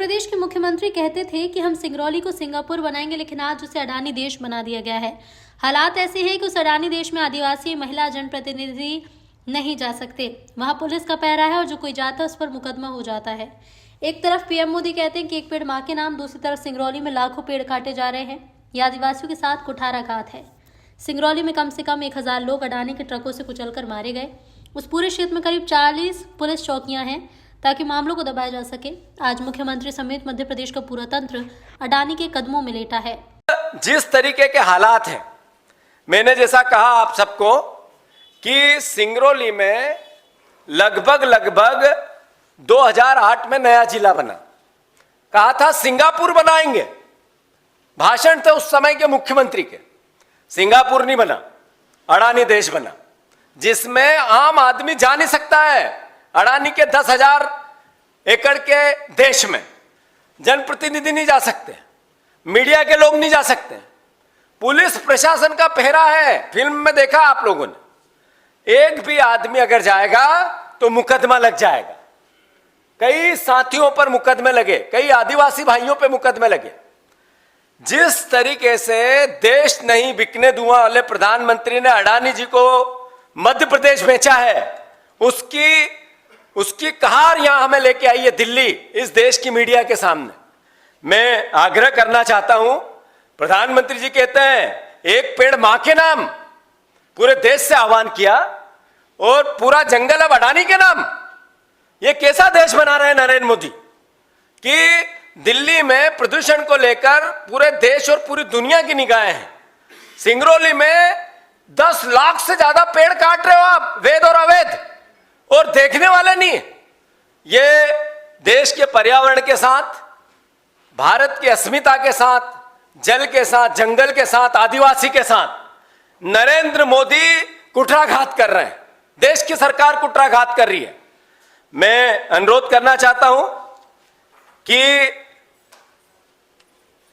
प्रदेश के मुख्यमंत्री कहते थे कि हम सिंगरौली को सिंगापुर बनाएंगे, लेकिन आज उसे अडानी देश बना दिया गया है। हालात ऐसे हैं कि उस अडानी देश में आदिवासी महिला जनप्रतिनिधि नहीं जा सकते। वहां पुलिस का पहरा है और जो कोई जाता है उस पर मुकदमा हो जाता है। एक तरफ पीएम मोदी कहते हैं कि एक पेड़ मां के नाम, दूसरी तरफ सिंगरौली में लाखों पेड़ काटे जा रहे हैं। यह आदिवासियों के साथ कुठाराघात है। सिंगरौली में कम से कम 1000 लोग अडानी के ट्रकों से कुचलकर मारे गए। उस पूरे क्षेत्र में करीब 40 पुलिस चौकियां हैं ताकि मामलों को दबाया जा सके। आज मुख्यमंत्री समेत मध्य प्रदेश का पूरा तंत्र अडानी के कदमों में लेटा है। जिस तरीके के हालात हैं, मैंने जैसा कहा आप सबको कि सिंगरौली में लगभग 2008 में नया जिला बना, कहा था सिंगापुर बनाएंगे। भाषण थे उस समय के मुख्यमंत्री के। सिंगापुर नहीं बना, अडानी देश बना, जिसमें आम आदमी जा नहीं सकता है। अडानी के 10,000 एकड़ के देश में जनप्रतिनिधि नहीं जा सकते, मीडिया के लोग नहीं जा सकते, पुलिस प्रशासन का पहरा है। फिल्म में देखा आप लोगों ने, एक भी आदमी अगर जाएगा तो मुकदमा लग जाएगा। कई साथियों पर मुकदमे लगे, कई आदिवासी भाइयों पर मुकदमे लगे। जिस तरीके से देश नहीं बिकने दूंगा वाले प्रधानमंत्री ने अडानी जी को मध्य प्रदेश बेचा है, उसकी कहार यहां हमें लेके आई है दिल्ली, इस देश की मीडिया के सामने। मैं आग्रह करना चाहता हूं, प्रधानमंत्री जी कहते हैं एक पेड़ मां के नाम, पूरे देश से आह्वान किया और पूरा जंगल अब अडानी के नाम। ये कैसा देश बना रहे हैं नरेंद्र मोदी कि दिल्ली में प्रदूषण को लेकर पूरे देश और पूरी दुनिया की निगाहें हैं। सिंगरौली में 10 लाख से ज्यादा पेड़ काट रहे हो आप, वैध और अवैध, और देखने वाले नहीं। ये देश के पर्यावरण के साथ, भारत की अस्मिता के साथ, जल के साथ, जंगल के साथ, आदिवासी के साथ नरेंद्र मोदी कुठाराघात कर रहे हैं। देश की सरकार कुठाराघात कर रही है। मैं अनुरोध करना चाहता हूं कि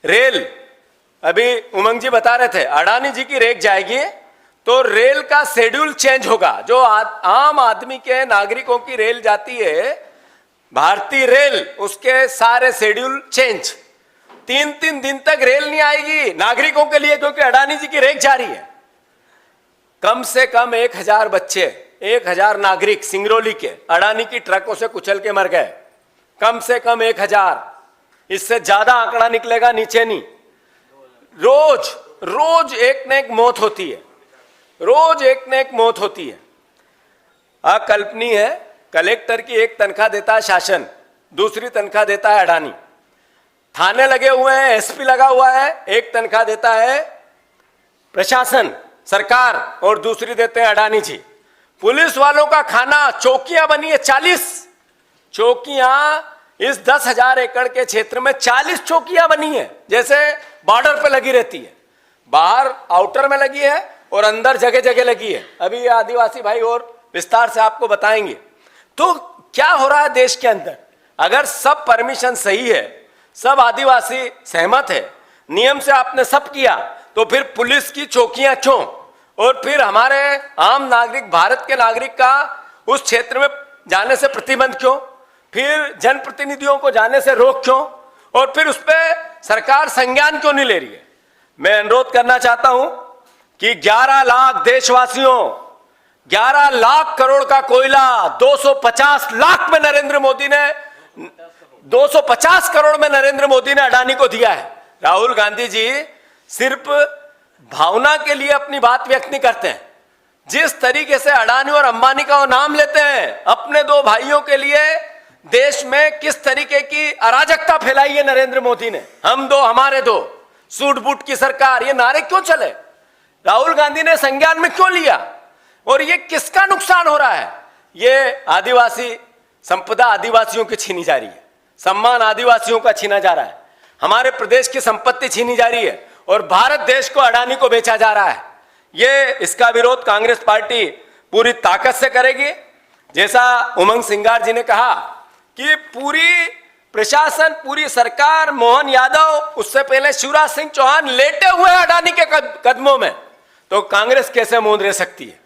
रेल, अभी उमंग जी बता रहे थे अडानी जी की रेक जाएगी तो रेल का शेड्यूल चेंज होगा। जो आम आदमी के नागरिकों की रेल जाती है, भारतीय रेल, उसके सारे शेड्यूल चेंज। 3-3 दिन तक रेल नहीं आएगी नागरिकों के लिए, क्योंकि अडानी जी की रेक जा रही है। कम से कम 1000 बच्चे, 1000 नागरिक सिंगरौली के अडानी की ट्रकों से कुचल के मर गए। कम से कम 1000, इससे ज्यादा आंकड़ा निकलेगा, नीचे नहीं। रोज एक न एक मौत होती है, रोज एक न एक मौत होती है। अकल्पनीय है। कलेक्टर की एक तनख्वाह देता है शासन, दूसरी तनख्वाह देता है अडानी। थाने लगे हुए हैं, एसपी लगा हुआ है, एक तनख्वाह देता है प्रशासन, सरकार, और दूसरी देते हैं अडानी जी। पुलिस वालों का खाना, चौकियां बनी है 40 चौकियां, इस 10,000 एकड़ के क्षेत्र में 40 चौकियां बनी है, जैसे बॉर्डर पे लगी रहती है। बाहर आउटर में लगी है और अंदर जगह जगह लगी है। अभी आदिवासी भाई और विस्तार से आपको बताएंगे। तो क्या हो रहा है देश के अंदर? अगर सब परमिशन सही है, सब आदिवासी सहमत है, नियम से आपने सब किया, तो फिर पुलिस की चौकियां क्यों? और फिर हमारे आम नागरिक, भारत के नागरिक का उस क्षेत्र में जाने से प्रतिबंध क्यों? फिर जनप्रतिनिधियों को जाने से रोक क्यों? और फिर उस पर सरकार संज्ञान क्यों नहीं ले रही है? मैं अनुरोध करना चाहता हूं कि 11 लाख देशवासियों, 11 लाख करोड़ का कोयला 250 लाख में नरेंद्र मोदी ने, 250 करोड़ में नरेंद्र मोदी ने अडानी को दिया है। राहुल गांधी जी सिर्फ भावना के लिए अपनी बात व्यक्त नहीं करते हैं। जिस तरीके से अडानी और अंबानी का वो नाम लेते हैं, अपने 2 भाइयों के लिए देश में किस तरीके की अराजकता फैलाई है नरेंद्र मोदी ने। हम 2 हमारे 2, सूट बूट की सरकार, ये नारे क्यों चले? राहुल गांधी ने संज्ञान में क्यों लिया? और ये किसका नुकसान हो रहा है? ये आदिवासी संपदा आदिवासियों की छीनी जा रही है, सम्मान आदिवासियों का छीना जा रहा है, हमारे प्रदेश की संपत्ति छीनी जा रही है और भारत देश को अडानी को बेचा जा रहा है। ये इसका विरोध कांग्रेस पार्टी पूरी ताकत से करेगी। जैसा उमंग सिंगार जी ने कहा कि पूरी प्रशासन, पूरी सरकार, मोहन यादव, उससे पहले शिवराज सिंह चौहान लेटे हुए अडानी के कदमों में, तो कांग्रेस कैसे मौन रह सकती है?